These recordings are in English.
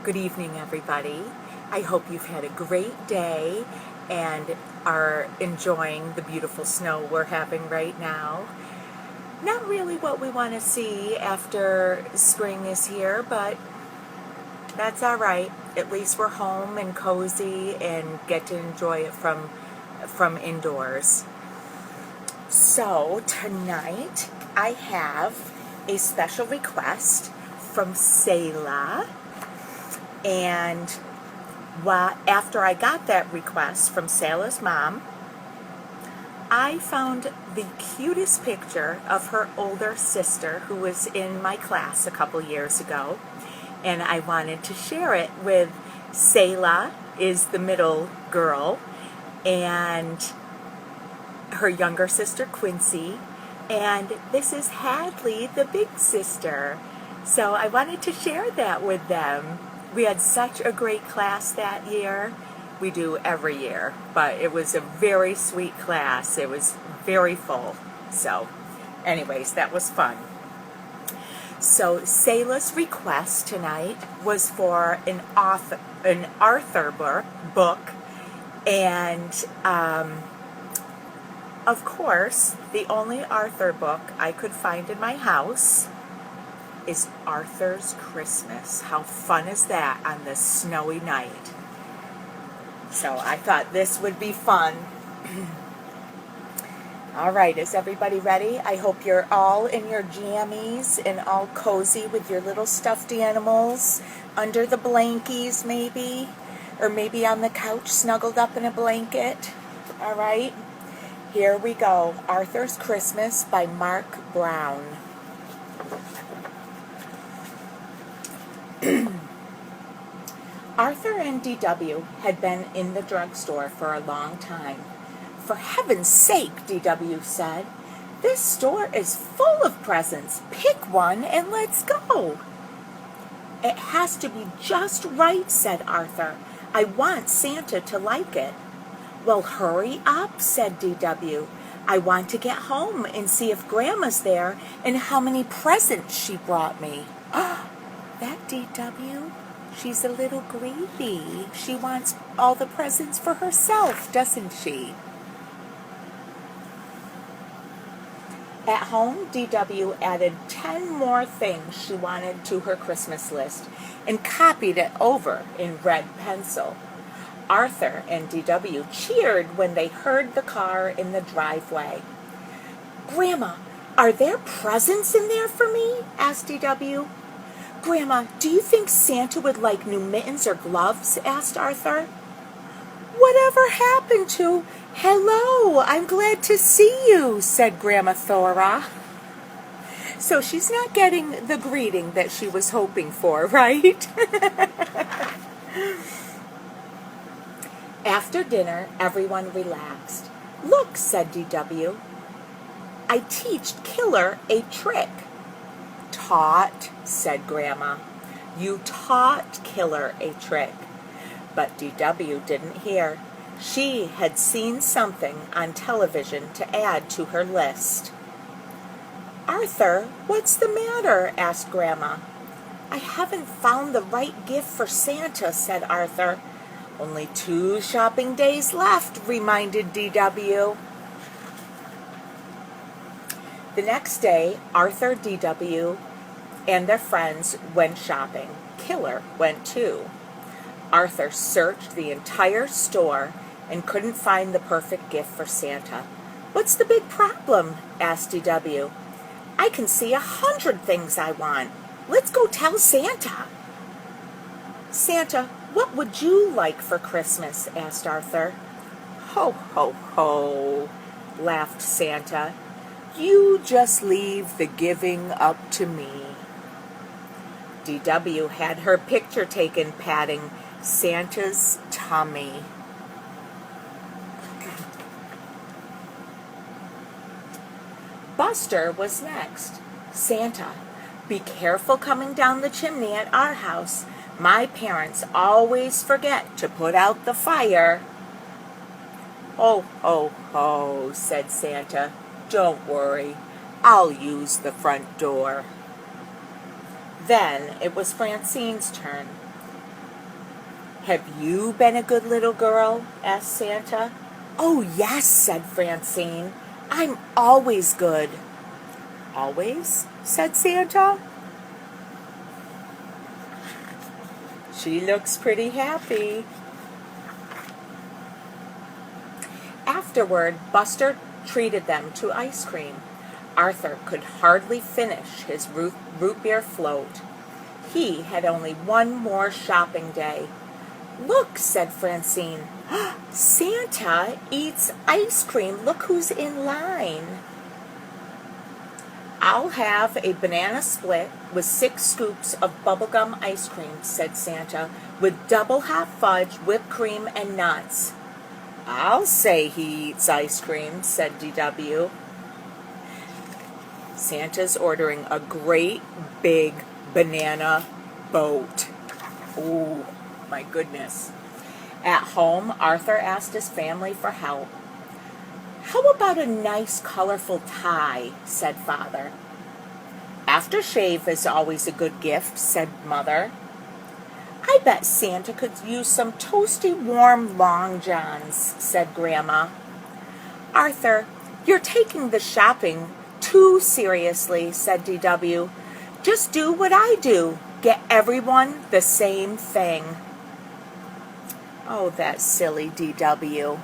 Good evening, everybody. I hope you've had a great day and are enjoying the beautiful snow we're having right now. Not really what we want to see after spring is here, but that's all right. At least we're home and cozy and get to enjoy it from indoors. So tonight I have a special request from Selah. And after I got that request from Selah's mom, I found the cutest picture of her older sister who was in my class a couple years ago. And I wanted to share it with Selah, is the middle girl, and her younger sister Quincy. And this is Hadley, the big sister. So I wanted to share that with them. We had such a great class that year. We do every year, but it was a very sweet class. It was very full. So anyways, that was fun. So Selah's request tonight was for an Arthur book, and of course, the only Arthur book I could find in my house is Arthur's Christmas. How fun is that on this snowy night? So I thought this would be fun. All right, is everybody ready? I hope you're all in your jammies and all cozy with your little stuffed animals under the blankies maybe, or maybe on the couch snuggled up in a blanket. All right, here we go. Arthur's Christmas by Mark Brown. Arthur and D.W. had been in the drugstore for a long time. "For heaven's sake," D.W. said, "this store is full of presents. Pick one and let's go." "It has to be just right," said Arthur. "I want Santa to like it." "Well, hurry up," said D.W. "I want to get home and see if Grandma's there and how many presents she brought me." "That D.W.? She's a little greedy. She wants all the presents for herself, doesn't she?" At home, D.W. added 10 more things she wanted to her Christmas list and copied it over in red pencil. Arthur and D.W. cheered when they heard the car in the driveway. "Grandma, are there presents in there for me?" asked D.W. "Grandma, do you think Santa would like new mittens or gloves?" asked Arthur. "Whatever happened to, 'Hello, I'm glad to see you,'" said Grandma Thora. So she's not getting the greeting that she was hoping for, right? After dinner, everyone relaxed. "Look," said D.W. "I teached Killer a trick." "Taught," said Grandma. "You taught Killer a trick." But D.W. didn't hear. She had seen something on television to add to her list. "Arthur, what's the matter?" asked Grandma. "I haven't found the right gift for Santa," said Arthur. "Only 2 shopping days left," reminded D.W. The next day, Arthur, D.W., and their friends went shopping. Killer went too. Arthur searched the entire store and couldn't find the perfect gift for Santa. "What's the big problem?" asked D.W. "I can see 100 things I want. Let's go tell Santa." "Santa, what would you like for Christmas?" asked Arthur. "Ho, ho, ho," laughed Santa. "You just leave the giving up to me." D.W. had her picture taken patting Santa's tummy. Buster was next. "Santa, be careful coming down the chimney at our house. My parents always forget to put out the fire." "Ho, ho, ho," said Santa. "Don't worry. I'll use the front door." Then it was Francine's turn. Have you been a good little girl? Asked Santa. Oh, yes, said Francine. I'm always good. Always? Said Santa. She looks pretty happy. Afterward, Buster treated them to ice cream. Arthur could hardly finish his root beer float. He had only one more shopping day. Look, said Francine. Santa eats ice cream. Look who's in line. I'll have a banana split with 6 scoops of bubblegum ice cream, said Santa, with double hot fudge, whipped cream, and nuts. I'll say he eats ice cream, said DW. Santa's ordering a great big banana boat. Oh, my goodness. At home, Arthur asked his family for help. How about a nice, colorful tie, said Father. Aftershave is always a good gift, said Mother. I bet Santa could use some toasty, warm long johns, said Grandma. Arthur, you're taking the shopping too seriously, said DW. Just do what I do. Get everyone the same thing. Oh, that silly DW.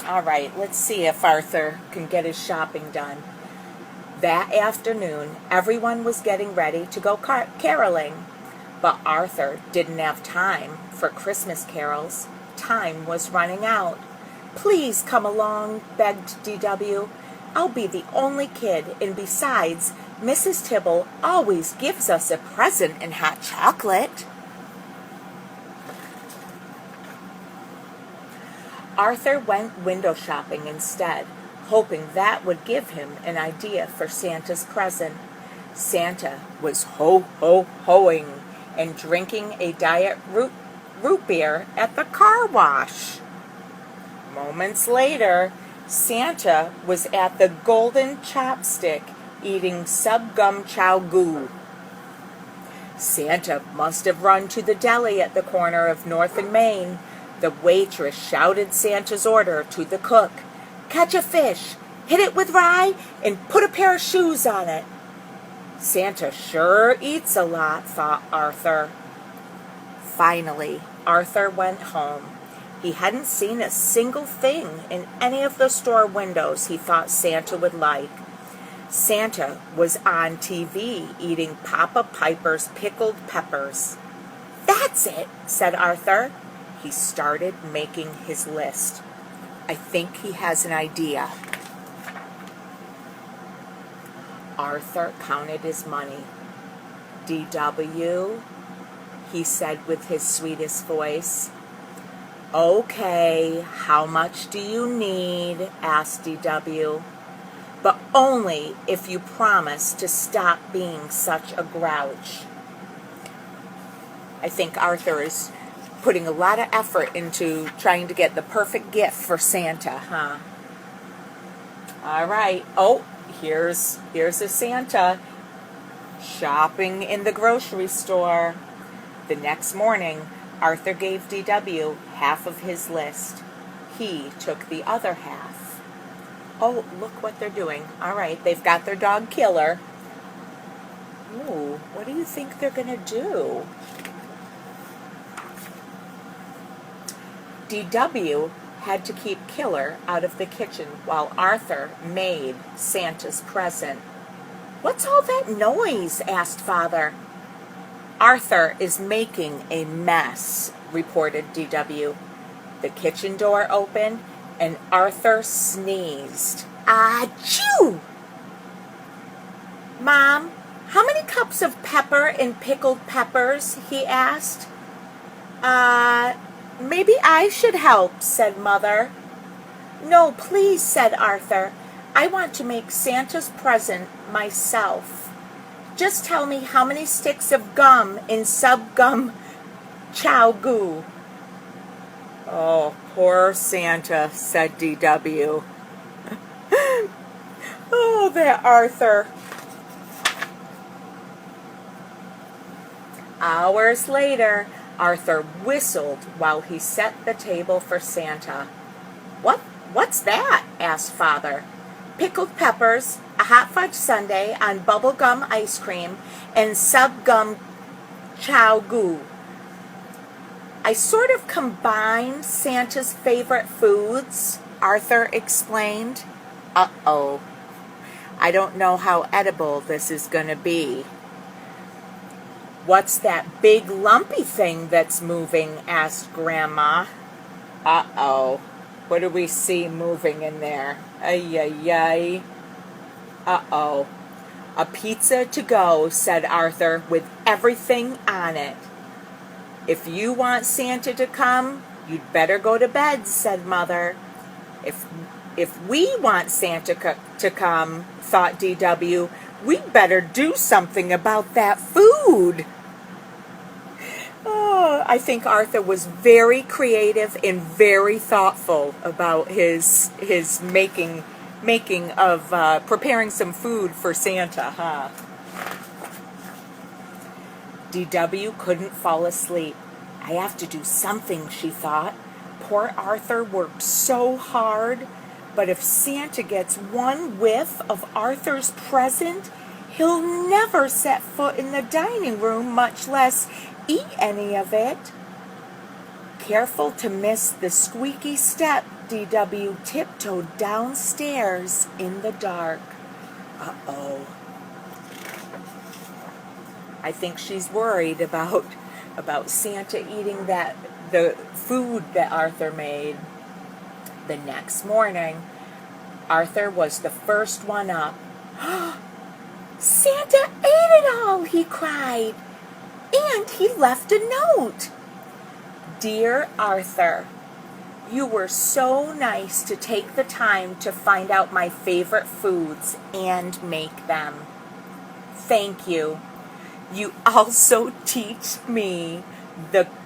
All right, let's see if Arthur can get his shopping done. That afternoon, everyone was getting ready to go caroling, but Arthur didn't have time for Christmas carols. Time was running out. Please come along, begged DW. I'll be the only kid, and besides, Mrs. Tibble always gives us a present in hot chocolate. Arthur went window shopping instead, hoping that would give him an idea for Santa's present. Santa was ho-ho-hoing and drinking a diet root beer at the car wash. Moments later, Santa was at the Golden Chopstick eating sub-gum chow goo. Santa must have run to the deli at the corner of North and Main. The waitress shouted Santa's order to the cook. Catch a fish, hit it with rye, and put a pair of shoes on it. Santa sure eats a lot, thought Arthur. Finally, Arthur went home. He hadn't seen a single thing in any of the store windows he thought Santa would like. Santa was on TV eating Papa Piper's pickled peppers. That's it, said Arthur. He started making his list. I think he has an idea. Arthur counted his money. DW, he said with his sweetest voice. Okay, how much do you need? Asked DW. But only if you promise to stop being such a grouch. I think Arthur is putting a lot of effort into trying to get the perfect gift for Santa, huh? All right. Oh, here's a Santa shopping in the grocery store. The next morning, Arthur gave DW half of his list. He took the other half. Oh, look what they're doing. All right, they've got their dog Killer. Ooh, what do you think they're going to do? DW had to keep Killer out of the kitchen while Arthur made Santa's present. What's all that noise? Asked Father. Arthur is making a mess, reported DW. The kitchen door opened and Arthur sneezed. Achoo! Mom, how many cups of pepper and pickled peppers? He asked. Maybe I should help, said Mother. No, please, said Arthur. I want to make Santa's present myself. Just tell me how many sticks of gum in sub-gum chow goo. Oh, poor Santa, said DW. Oh, that Arthur. Hours later, Arthur whistled while he set the table for Santa. What's that?" asked Father. "Pickled peppers, a hot fudge sundae on bubblegum ice cream, and subgum chow goo. I sort of combined Santa's favorite foods," Arthur explained. "Uh-oh. I don't know how edible this is going to be." "What's that big lumpy thing that's moving?" asked Grandma. "Uh-oh. What do we see moving in there? Ay. Uh-oh. A pizza to go," said Arthur, "with everything on it." "If you want Santa to come, you'd better go to bed," said Mother. If we want Santa to come, thought D.W., we'd better do something about that food. Oh, I think Arthur was very creative and very thoughtful about his making of preparing some food for Santa, huh? D.W. couldn't fall asleep. "I have to do something," she thought. "Poor Arthur worked so hard, but if Santa gets one whiff of Arthur's present, he'll never set foot in the dining room, much less eat any of it." Careful to miss the squeaky step, D.W. tiptoed downstairs in the dark. Uh-oh. I think she's worried about Santa eating the food that Arthur made. The next morning, Arthur was the first one up. "Santa ate it all," he cried. "And he left a note. Dear Arthur, you were so nice to take the time to find out my favorite foods and make them. Thank you. You also teach me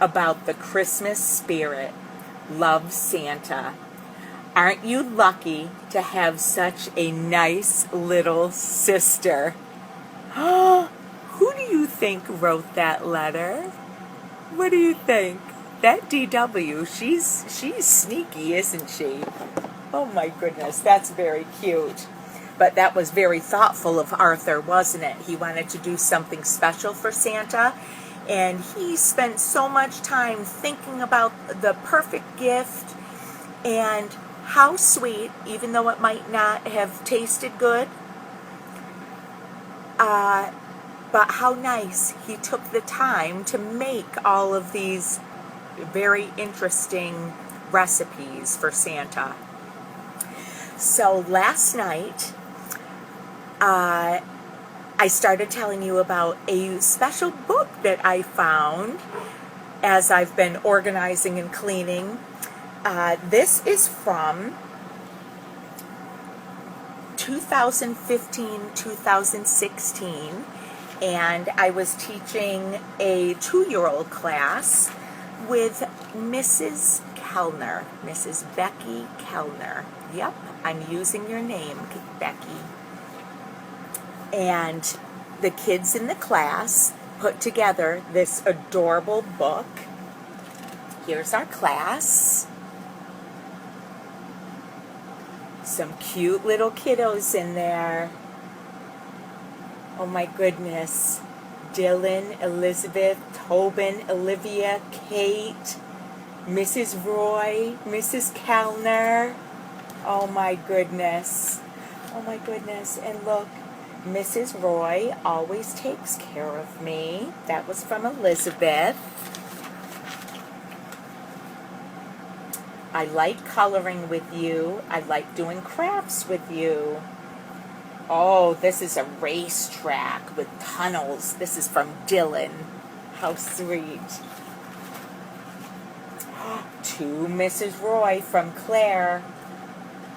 about the Christmas spirit. Love, Santa." Aren't you lucky to have such a nice little sister? Who do you think wrote that letter? What do you think? That D.W., she's sneaky, isn't she? Oh my goodness, that's very cute. But that was very thoughtful of Arthur, wasn't it? He wanted to do something special for Santa, and he spent so much time thinking about the perfect gift, and how sweet, even though it might not have tasted good, but how nice he took the time to make all of these very interesting recipes for Santa. So last night, I started telling you about a special book that I found as I've been organizing and cleaning. This is from 2015-2016, and I was teaching a 2-year-old class with Mrs. Kellner, Mrs. Becky Kellner. Yep, I'm using your name, Becky. And the kids in the class put together this adorable book. Here's our class. Some cute little kiddos in there. Oh my goodness. Dylan, Elizabeth, Tobin, Olivia, Kate, Mrs. Roy, Mrs. Kellner. Oh my goodness. Oh my goodness. And look, Mrs. Roy always takes care of me. That was from Elizabeth. I like coloring with you. I like doing crafts with you. Oh, this is a racetrack with tunnels. This is from Dylan. How sweet. To Mrs. Roy from Claire.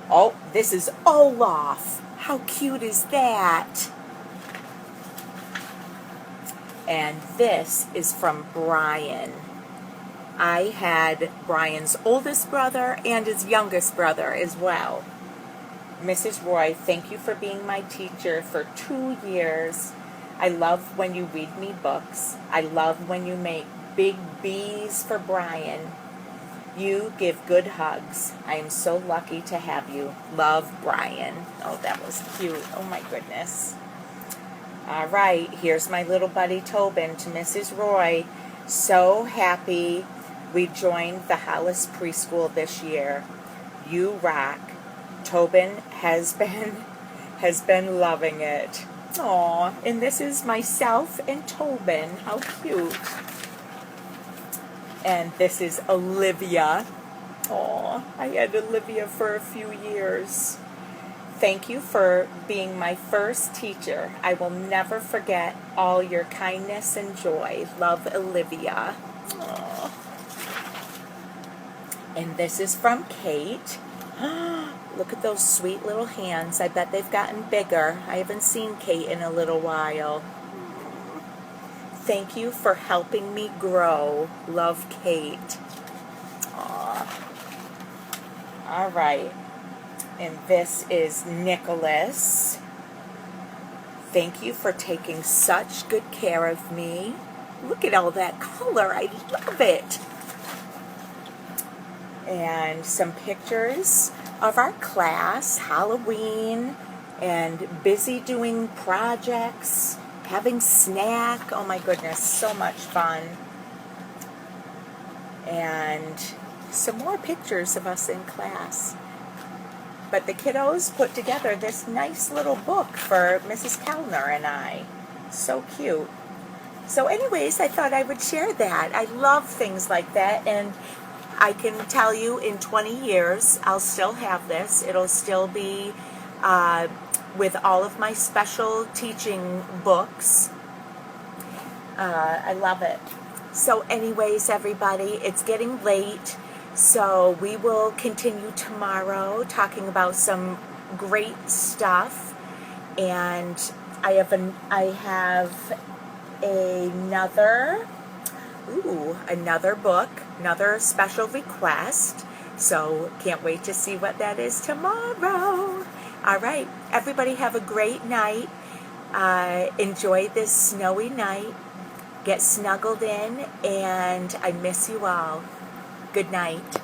Oh, this is Olaf. How cute is that? And this is from Brian. I had Brian's oldest brother and his youngest brother as well. Mrs. Roy, thank you for being my teacher for 2 years. I love when you read me books. I love when you make big B's for Brian. You give good hugs. I am so lucky to have you. Love, Brian. Oh, that was cute. Oh, my goodness. All right, here's my little buddy Tobin to Mrs. Roy. So happy we joined the Hollis Preschool this year. You rock. Tobin has been loving it. Aw, and this is myself and Tobin. How cute. And this is Olivia. Aw, I had Olivia for a few years. Thank you for being my first teacher. I will never forget all your kindness and joy. Love, Olivia. Aww. And this is from Kate. Look at those sweet little hands. I bet they've gotten bigger. I haven't seen Kate in a little while. Thank you for helping me grow. Love, Kate. Aww. All right. And this is Nicholas. Thank you for taking such good care of me. Look at all that color. I love it. And some pictures of our class, Halloween, and busy doing projects, having snack. Oh my goodness, so much fun. And some more pictures of us in class. But the kiddos put together this nice little book for Mrs. Kellner and I. So cute. So anyways, I thought I would share that. I love things like that, and I can tell you in 20 years, I'll still have this. It'll still be with all of my special teaching books. I love it. So anyways, everybody, it's getting late. So we will continue tomorrow talking about some great stuff, and I have another book, another special request. So can't wait to see what that is tomorrow. All right, everybody have a great night. Enjoy this snowy night. Get snuggled in, and I miss you all. Good night.